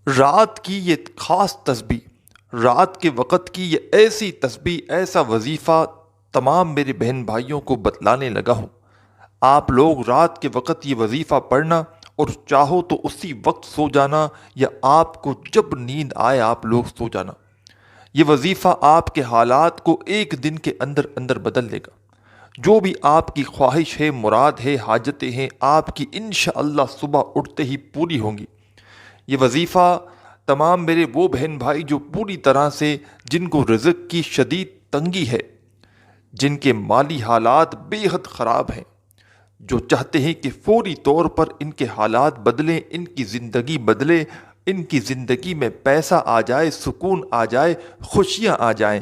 رات کی یہ خاص تسبیح، رات کے وقت کی یہ ایسی تسبیح، ایسا وظیفہ تمام میرے بہن بھائیوں کو بتلانے لگا ہوں۔ آپ لوگ رات کے وقت یہ وظیفہ پڑھنا اور چاہو تو اسی وقت سو جانا، یا آپ کو جب نیند آئے آپ لوگ سو جانا۔ یہ وظیفہ آپ کے حالات کو ایک دن کے اندر اندر بدل دے گا۔ جو بھی آپ کی خواہش ہے، مراد ہے، حاجتیں ہیں، آپ کی انشاءاللہ صبح اٹھتے ہی پوری ہوں گی۔ یہ وظیفہ تمام میرے وہ بہن بھائی جو پوری طرح سے، جن کو رزق کی شدید تنگی ہے، جن کے مالی حالات بے حد خراب ہیں، جو چاہتے ہیں کہ فوری طور پر ان کے حالات بدلیں، ان کی زندگی بدلے، ان کی زندگی میں پیسہ آ جائے، سکون آ جائے، خوشیاں آ جائیں،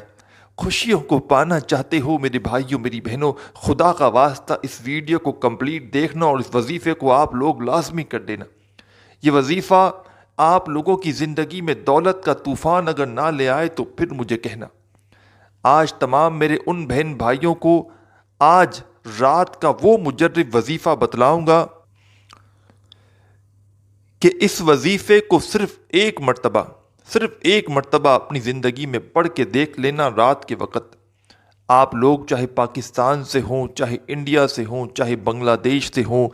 خوشیوں کو پانا چاہتے ہو میرے بھائیوں میری بہنوں، خدا کا واسطہ اس ویڈیو کو کمپلیٹ دیکھنا اور اس وظیفے کو آپ لوگ لازمی کر دینا۔ یہ وظیفہ آپ لوگوں کی زندگی میں دولت کا طوفان اگر نہ لے آئے تو پھر مجھے کہنا۔ آج تمام میرے ان بہن بھائیوں کو آج رات کا وہ مجرب وظیفہ بتلاؤں گا کہ اس وظیفے کو صرف ایک مرتبہ اپنی زندگی میں پڑھ کے دیکھ لینا رات کے وقت۔ آپ لوگ چاہے پاکستان سے ہوں، چاہے انڈیا سے ہوں، چاہے بنگلہ دیش سے ہوں،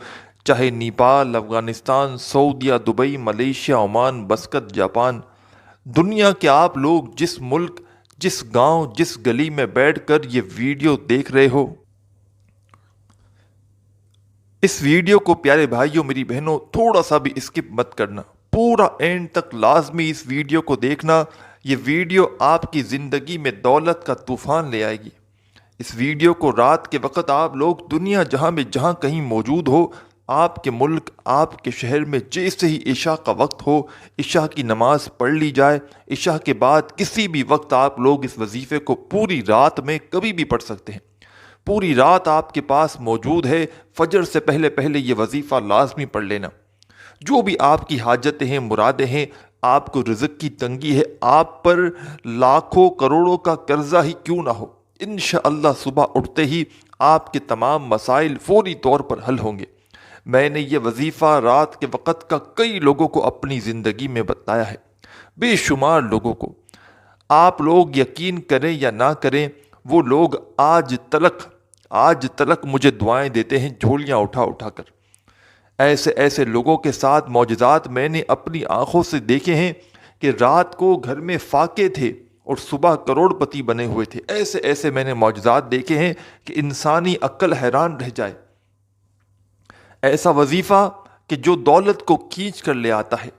چاہے نیپال، افغانستان، سعودیہ، Dubai, Malaysia, Oman, Muscat, Japan, دنیا کے آپ لوگ جس ملک، جس گاؤں، جس گلی میں بیٹھ کر یہ ویڈیو دیکھ رہے ہو، اس ویڈیو کو پیارے بھائیوں میری بہنوں تھوڑا سا بھی اسکپ مت کرنا، پورا اینڈ تک لازمی اس ویڈیو کو دیکھنا۔ یہ ویڈیو آپ کی زندگی میں دولت کا طوفان لے آئے گی۔ اس ویڈیو کو رات کے وقت آپ لوگ دنیا جہاں کہیں موجود ہو، آپ کے ملک، آپ کے شہر میں جیسے ہی عشاء کا وقت ہو، عشاء کی نماز پڑھ لی جائے، عشاء کے بعد کسی بھی وقت آپ لوگ اس وظیفے کو پوری رات میں کبھی بھی پڑھ سکتے ہیں۔ پوری رات آپ کے پاس موجود ہے، فجر سے پہلے پہلے یہ وظیفہ لازمی پڑھ لینا۔ جو بھی آپ کی حاجتیں ہیں، مرادیں ہیں، آپ کو رزق کی تنگی ہے، آپ پر لاکھوں کروڑوں کا قرضہ ہی کیوں نہ ہو، انشاءاللہ صبح اٹھتے ہی آپ کے تمام مسائل فوری طور پر حل ہوں گے۔ میں نے یہ وظیفہ رات کے وقت کا کئی لوگوں کو اپنی زندگی میں بتایا ہے، بے شمار لوگوں کو۔ آپ لوگ یقین کریں یا نہ کریں، وہ لوگ آج تلک مجھے دعائیں دیتے ہیں جھولیاں اٹھا اٹھا کر۔ ایسے لوگوں کے ساتھ معجزات میں نے اپنی آنکھوں سے دیکھے ہیں کہ رات کو گھر میں فاقے تھے اور صبح کروڑ پتی بنے ہوئے تھے۔ ایسے میں نے معجزات دیکھے ہیں کہ انسانی عقل حیران رہ جائے۔ ایسا وظیفہ کہ جو دولت کو کھینچ کر لے آتا ہے۔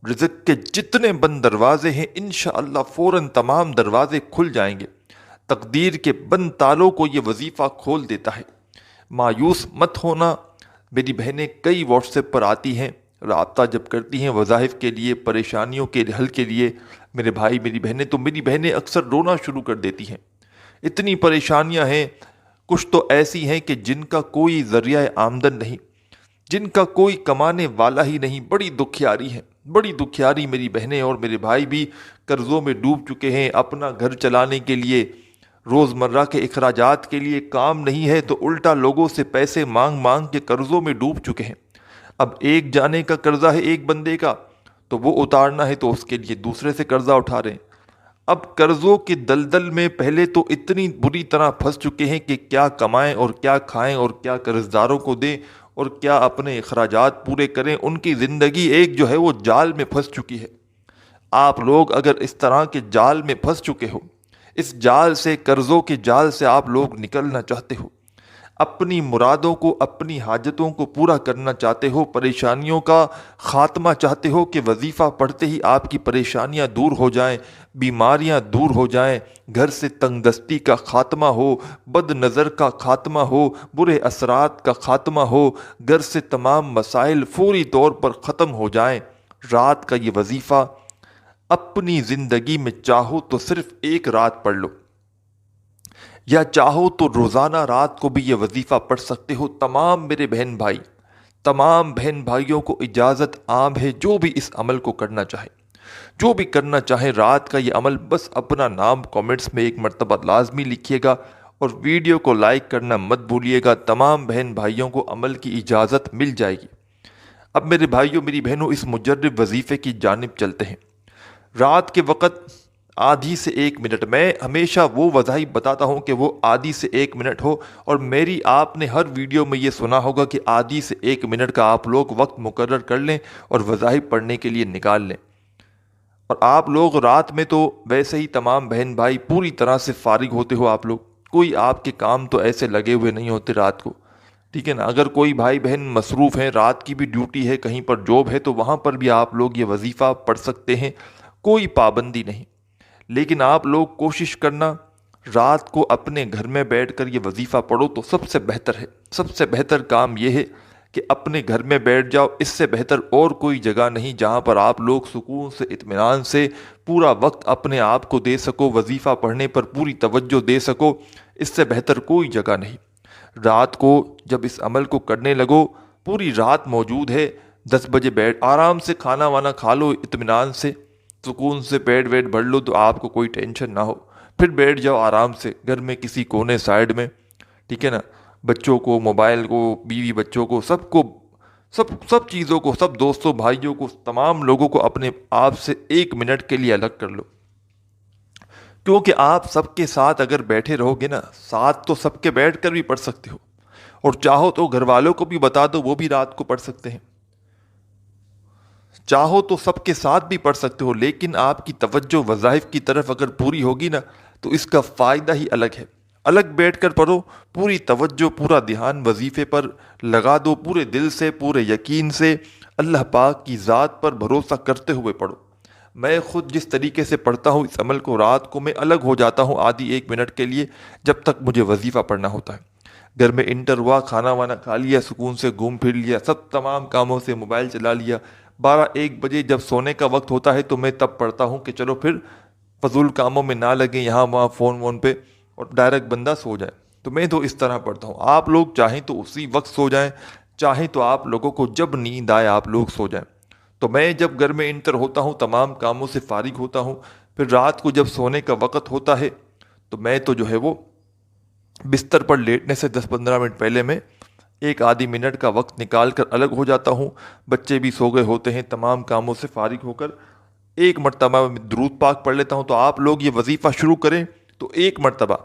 رزق کے جتنے بند دروازے ہیں انشاءاللہ فوراً تمام دروازے کھل جائیں گے۔ تقدیر کے بند تالوں کو یہ وظیفہ کھول دیتا ہے۔ مایوس مت ہونا۔ میری بہنیں کئی واٹس ایپ پر آتی ہیں، رابطہ جب کرتی ہیں وظائف کے لیے، پریشانیوں کے حل کے لیے، میرے بھائی میری بہنیں اکثر رونا شروع کر دیتی ہیں۔ اتنی پریشانیاں ہیں، کچھ تو ایسی ہیں کہ جن کا کوئی ذریعہ آمدن نہیں، جن کا کوئی کمانے والا ہی نہیں، بڑی دکھیاری ہے، بڑی دکھیاری۔ میری بہنیں اور میرے بھائی بھی قرضوں میں ڈوب چکے ہیں۔ اپنا گھر چلانے کے لیے، روزمرہ کے اخراجات کے لیے کام نہیں ہے تو الٹا لوگوں سے پیسے مانگ کے قرضوں میں ڈوب چکے ہیں۔ اب ایک جانے کا قرضہ ہے ایک بندے کا، تو وہ اتارنا ہے تو اس کے لیے دوسرے سے قرضہ اٹھا رہے ہیں۔ اب قرضوں کے دلدل میں پہلے تو اتنی بری طرح پھنس چکے ہیں کہ کیا کمائیں اور کیا کھائیں اور کیا قرض داروں کو دیں اور کیا اپنے اخراجات پورے کریں۔ ان کی زندگی ایک جو ہے وہ جال میں پھنس چکی ہے۔ آپ لوگ اگر اس طرح کے جال میں پھنس چکے ہو، اس جال سے، قرضوں کے جال سے آپ لوگ نکلنا چاہتے ہو، اپنی مرادوں کو، اپنی حاجتوں کو پورا کرنا چاہتے ہو، پریشانیوں کا خاتمہ چاہتے ہو کہ وظیفہ پڑھتے ہی آپ کی پریشانیاں دور ہو جائیں، بیماریاں دور ہو جائیں، گھر سے تنگ دستی کا خاتمہ ہو، بد نظر کا خاتمہ ہو، برے اثرات کا خاتمہ ہو، گھر سے تمام مسائل فوری طور پر ختم ہو جائیں، رات کا یہ وظیفہ اپنی زندگی میں چاہو تو صرف ایک رات پڑھ لو، یا چاہو تو روزانہ رات کو بھی یہ وظیفہ پڑھ سکتے ہو۔ تمام میرے تمام بہن بھائیوں کو اجازت عام ہے، جو بھی اس عمل کو کرنا چاہے، رات کا یہ عمل، بس اپنا نام کامنٹس میں ایک مرتبہ لازمی لکھیے گا اور ویڈیو کو لائک کرنا مت بھولیے گا۔ تمام بہن بھائیوں کو عمل کی اجازت مل جائے گی۔ اب میرے بھائیوں میری بہنوں اس مجرب وظیفے کی جانب چلتے ہیں۔ رات کے وقت آدھی سے 1 منٹ، میں ہمیشہ وہ وظائف بتاتا ہوں کہ وہ آدھی سے 1 منٹ ہو، اور میری آپ نے ہر ویڈیو میں یہ سنا ہوگا کہ آدھی سے 1 منٹ کا آپ لوگ وقت مقرر کر لیں اور وظائف پڑھنے کے لیے نکال لیں۔ اور آپ لوگ رات میں تو ویسے ہی تمام بہن بھائی پوری طرح سے فارغ ہوتے ہو، آپ لوگ کوئی آپ کے کام تو ایسے لگے ہوئے نہیں ہوتے رات کو، ٹھیک ہے نا۔ اگر کوئی بھائی بہن مصروف ہیں، رات کی بھی ڈیوٹی ہے، کہیں پر جاب ہے، تو وہاں پر بھی آپ لوگ یہ وظیفہ پڑھ سکتے ہیں، کوئی پابندی نہیں۔ لیکن آپ لوگ کوشش کرنا رات کو اپنے گھر میں بیٹھ کر یہ وظیفہ پڑھو تو سب سے بہتر ہے۔ سب سے بہتر کام یہ ہے کہ اپنے گھر میں بیٹھ جاؤ، اس سے بہتر اور کوئی جگہ نہیں جہاں پر آپ لوگ سکون سے اطمینان سے پورا وقت اپنے آپ کو دے سکو، وظیفہ پڑھنے پر پوری توجہ دے سکو، اس سے بہتر کوئی جگہ نہیں۔ رات کو جب اس عمل کو کرنے لگو، پوری رات موجود ہے، 10 بجے بیٹھ آرام سے کھانا وانا کھا لو، اطمینان سے سکون سے پیٹ ویٹ بھر لو تو آپ کو کوئی ٹینشن نہ ہو، پھر بیٹھ جاؤ آرام سے گھر میں کسی کونے سائڈ میں، ٹھیک ہے نا۔ بچوں کو، موبائل کو، بیوی بچوں کو، سب چیزوں کو، سب دوستوں بھائیوں کو، تمام لوگوں کو اپنے آپ سے 1 منٹ کے لیے الگ کر لو، کیونکہ آپ سب کے ساتھ اگر بیٹھے رہو گے نا، ساتھ تو سب کے بیٹھ کر بھی پڑھ سکتے ہو، اور چاہو تو گھر والوں کو بھی بتا دو، وہ بھی رات کو پڑھ سکتے ہیں، چاہو تو سب کے ساتھ بھی پڑھ سکتے ہو، لیکن آپ کی توجہ وظائف کی طرف اگر پوری ہوگی نا تو اس کا فائدہ ہی الگ ہے۔ الگ بیٹھ کر پڑھو، پوری توجہ، پورا دھیان وظیفے پر لگا دو، پورے دل سے، پورے یقین سے، اللہ پاک کی ذات پر بھروسہ کرتے ہوئے پڑھو۔ میں خود جس طریقے سے پڑھتا ہوں اس عمل کو، رات کو میں الگ ہو جاتا ہوں آدھی 1 منٹ کے لیے جب تک مجھے وظیفہ پڑھنا ہوتا ہے۔ گھر میں انٹر ہوا، کھانا وانا کھا لیا، سکون سے گھوم پھر لیا، سب تمام کاموں سے موبائل چلا لیا، 12-1 بجے جب سونے کا وقت ہوتا ہے تو میں تب پڑھتا ہوں کہ چلو پھر فضول کاموں میں نہ لگیں یہاں وہاں فون وون پہ، اور ڈائریکٹ بندہ سو جائے۔ تو میں تو اس طرح پڑھتا ہوں۔ آپ لوگ چاہیں تو اسی وقت سو جائیں، چاہیں تو آپ لوگوں کو جب نیند آئے آپ لوگ سو جائیں۔ تو میں جب گھر میں انٹر ہوتا ہوں، تمام کاموں سے فارغ ہوتا ہوں، پھر رات کو جب سونے کا وقت ہوتا ہے تو میں تو جو ہے وہ بستر پر لیٹنے سے 10-15 منٹ پہلے میں 1-آدھی منٹ کا وقت نکال کر الگ ہو جاتا ہوں۔ بچے بھی سو گئے ہوتے ہیں، تمام کاموں سے فارغ ہو کر 1 مرتبہ میں درود پاک پڑھ لیتا ہوں۔ تو آپ لوگ یہ وظیفہ شروع کریں تو 1 مرتبہ،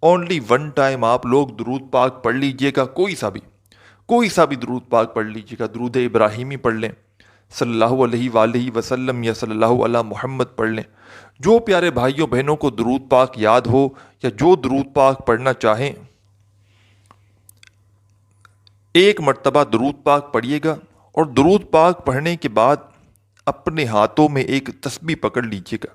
اونلی 1 ٹائم آپ لوگ درود پاک پڑھ لیجئے گا، کوئی سا بھی درود پاک پڑھ لیجئے گا، درود ابراہیمی پڑھ لیں، صلی اللہ علیہ وآلہ وسلم، یا صلی اللہ علی محمد پڑھ لیں۔ جو پیارے بھائیوں بہنوں کو درود پاک یاد ہو یا جو درود پاک پڑھنا چاہیں، 1 مرتبہ درود پاک پڑھیے گا، اور درود پاک پڑھنے کے بعد اپنے ہاتھوں میں ایک تسبیح پکڑ لیجیے گا۔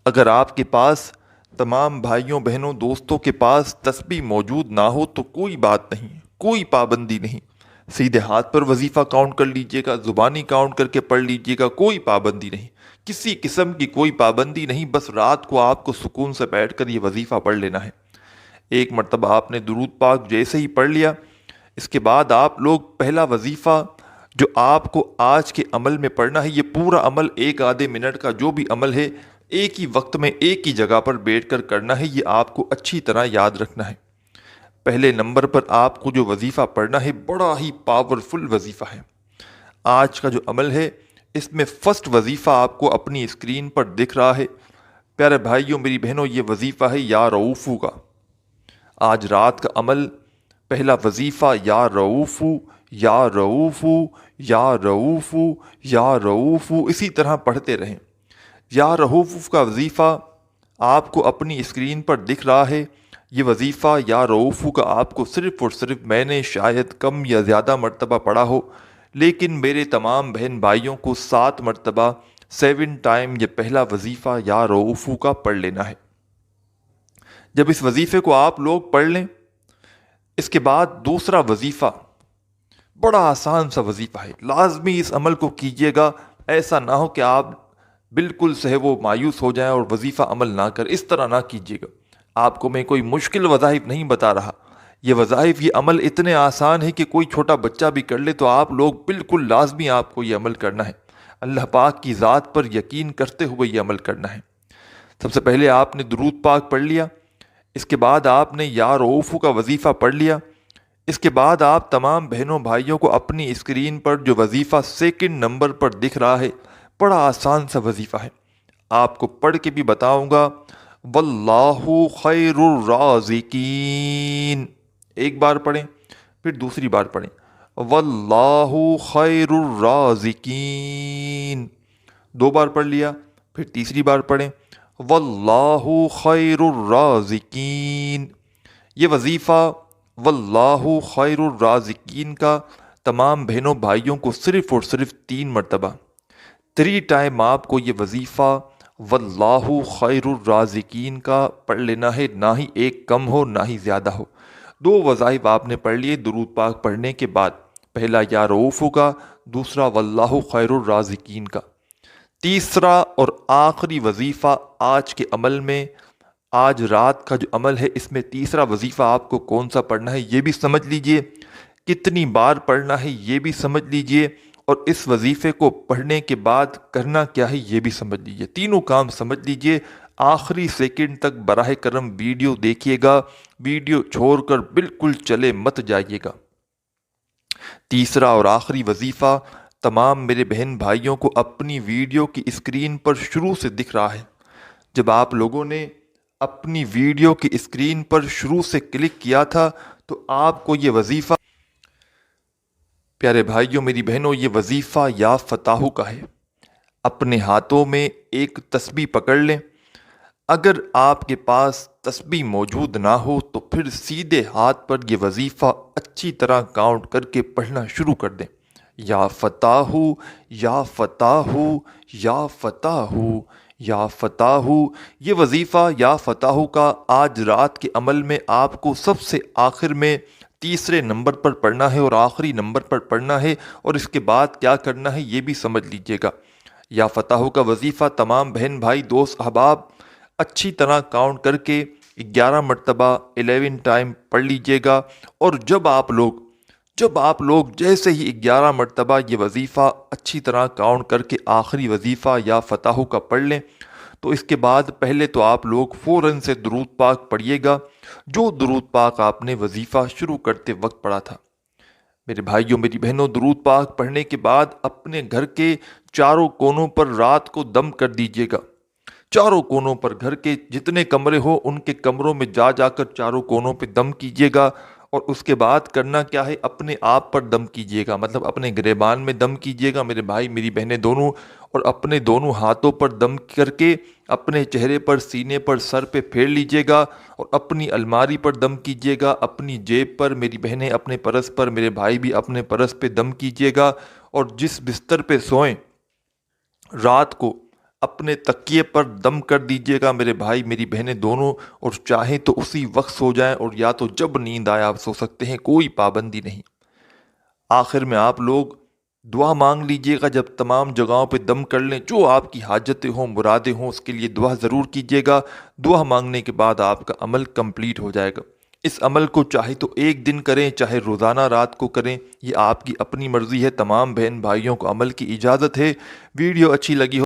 اگر آپ کے پاس، تمام بھائیوں بہنوں دوستوں کے پاس تسبیح موجود نہ ہو تو کوئی بات نہیں، کوئی پابندی نہیں، سیدھے ہاتھ پر وظیفہ کاؤنٹ کر لیجیے گا، زبانی کاؤنٹ کر کے پڑھ لیجیے گا، کوئی پابندی نہیں، کسی قسم کی کوئی پابندی نہیں، بس رات کو آپ کو سکون سے بیٹھ کر یہ وظیفہ پڑھ لینا ہے۔ 1 مرتبہ آپ نے درود پاک جیسے ہی پڑھ لیا، اس کے بعد آپ لوگ پہلا وظیفہ جو آپ کو آج کے عمل میں پڑھنا ہے، یہ پورا عمل 1-آدھے منٹ کا جو بھی عمل ہے، ایک ہی وقت میں ایک ہی جگہ پر بیٹھ کر کرنا ہے، یہ آپ کو اچھی طرح یاد رکھنا ہے۔ پہلے نمبر پر آپ کو جو وظیفہ پڑھنا ہے بڑا ہی پاورفل وظیفہ ہے۔ آج کا جو عمل ہے اس میں فرسٹ وظیفہ آپ کو اپنی اسکرین پر دکھ رہا ہے۔ پیارے بھائیوں میری بہنوں، یہ وظیفہ ہے یا رؤوفو کا۔ آج رات کا عمل، پہلا وظیفہ یا رؤوفو، یا رؤوفو، یا رؤوفو، یا رؤوفو، اسی طرح پڑھتے رہیں۔ یا رؤوف کا وظیفہ آپ کو اپنی اسکرین پر دکھ رہا ہے۔ یہ وظیفہ یا رؤوف کا آپ کو صرف اور صرف میں نے شاید کم یا زیادہ مرتبہ پڑھا ہو، لیکن میرے تمام بہن بھائیوں کو 7 مرتبہ 7 ٹائم یہ پہلا وظیفہ یا رؤوف کا پڑھ لینا ہے۔ جب اس وظیفے کو آپ لوگ پڑھ لیں، اس کے بعد دوسرا وظیفہ بڑا آسان سا وظیفہ ہے، لازمی اس عمل کو کیجیے گا۔ ایسا نہ ہو کہ آپ بالکل سے وہ مایوس ہو جائیں اور وظیفہ عمل نہ کر، اس طرح نہ کیجیے گا۔ آپ کو میں کوئی مشکل وظائف نہیں بتا رہا، یہ وظائف، یہ عمل اتنے آسان ہے کہ کوئی چھوٹا بچہ بھی کر لے، تو آپ لوگ بالکل لازمی آپ کو یہ عمل کرنا ہے، اللہ پاک کی ذات پر یقین کرتے ہوئے یہ عمل کرنا ہے۔ سب سے پہلے آپ نے درود پاک پڑھ لیا، اس کے بعد آپ نے یا رؤوف کا وظیفہ پڑھ لیا، اس کے بعد آپ تمام بہنوں بھائیوں کو اپنی اسکرین پر جو وظیفہ سیکنڈ نمبر پر دکھ رہا ہے، بڑا آسان سا وظیفہ ہے، آپ کو پڑھ کے بھی بتاؤں گا۔ واللہ خیر الرازقین، ایک بار پڑھیں، پھر دوسری بار پڑھیں، واللہ خیر الرازقین، دو بار پڑھ لیا، پھر تیسری بار پڑھیں، واللہ خیر الرازقین۔ یہ وظیفہ واللہ خیر الرازقین کا تمام بہنوں بھائیوں کو صرف اور صرف 3 مرتبہ 3 ٹائم آپ کو یہ وظیفہ واللہ خیر الرازقین کا پڑھ لینا ہے، نہ ہی ایک کم ہو نہ ہی زیادہ ہو۔ 2 وظائف آپ نے پڑھ لیے درود پاک پڑھنے کے بعد، پہلا یا رؤوف کا، دوسرا واللہ خیر الرازقین کا۔ تیسرا اور آخری وظیفہ آج کے عمل میں، آج رات کا جو عمل ہے، اس میں تیسرا وظیفہ آپ کو کون سا پڑھنا ہے یہ بھی سمجھ لیجئے، کتنی بار پڑھنا ہے یہ بھی سمجھ لیجئے، اور اس وظیفے کو پڑھنے کے بعد کرنا کیا ہے یہ بھی سمجھ لیجئے۔ تینوں کام سمجھ لیجئے، آخری سیکنڈ تک براہ کرم ویڈیو دیکھیے گا، ویڈیو چھوڑ کر بالکل چلے مت جائیے گا۔ تیسرا اور آخری وظیفہ تمام میرے بہن بھائیوں کو اپنی ویڈیو کی اسکرین پر شروع سے دکھ رہا ہے۔ جب آپ لوگوں نے اپنی ویڈیو کی اسکرین پر شروع سے کلک کیا تھا تو آپ کو یہ وظیفہ، پیارے بھائیوں میری بہنوں، یہ وظیفہ یا فتاحو کا ہے۔ اپنے ہاتھوں میں ایک تسبیح پکڑ لیں، اگر آپ کے پاس تسبیح موجود نہ ہو تو پھر سیدھے ہاتھ پر یہ وظیفہ اچھی طرح کاؤنٹ کر کے پڑھنا شروع کر دیں۔ یا فتاحو یا فتاحو یا فتاحو یا فتاحو۔ یہ وظیفہ یا فتاحو کا آج رات کے عمل میں آپ کو سب سے آخر میں تیسرے نمبر پر پڑھنا ہے اور آخری نمبر پر پڑھنا ہے، اور اس کے بعد کیا کرنا ہے یہ بھی سمجھ لیجئے گا۔ یا فتاحو کا وظیفہ تمام بہن بھائی دوست احباب اچھی طرح کاؤنٹ کر کے 11 مرتبہ 11 ٹائم پڑھ لیجئے گا، اور جب آپ لوگ جیسے ہی 11 مرتبہ یہ وظیفہ اچھی طرح کاؤنٹ کر کے آخری وظیفہ یا فتاحو کا پڑھ لیں تو اس کے بعد پہلے تو آپ لوگ فوراً سے درود پاک پڑھیے گا، جو درود پاک آپ نے وظیفہ شروع کرتے وقت پڑھا تھا۔ میرے بھائیوں میری بہنوں، درود پاک پڑھنے کے بعد اپنے گھر کے چاروں کونوں پر رات کو دم کر دیجیے گا۔ چاروں کونوں پر، گھر کے جتنے کمرے ہو ان کے کمروں میں جا کر چاروں کونوں پہ دم کیجیے گا، اور اس کے بعد کرنا کیا ہے، اپنے آپ پر دم کیجیے گا، مطلب اپنے گریبان میں دم کیجیے گا میرے بھائی میری بہنیں دونوں، اور اپنے دونوں ہاتھوں پر دم کر کے اپنے چہرے پر، سینے پر، سر پہ پھیر لیجیے گا، اور اپنی الماری پر دم کیجیے گا، اپنی جیب پر میری بہنیں، اپنے پرس پر میرے بھائی بھی اپنے پرس پہ دم کیجیے گا، اور جس بستر پہ سوئیں رات کو اپنے تکیے پر دم کر دیجیے گا میرے بھائی میری بہنیں دونوں، اور چاہیں تو اسی وقت سو جائیں، اور یا تو جب نیند آئے آپ سو سکتے ہیں، کوئی پابندی نہیں۔ آخر میں آپ لوگ دعا مانگ لیجیے گا، جب تمام جگہوں پہ دم کر لیں، جو آپ کی حاجتیں ہوں، مرادیں ہوں، اس کے لیے دعا ضرور کیجیے گا۔ دعا مانگنے کے بعد آپ کا عمل کمپلیٹ ہو جائے گا۔ اس عمل کو چاہے تو ایک دن کریں، چاہے روزانہ رات کو کریں، یہ آپ کی اپنی مرضی ہے۔ تمام بہن بھائیوں کو عمل کی اجازت ہے۔ ویڈیو اچھی لگی ہو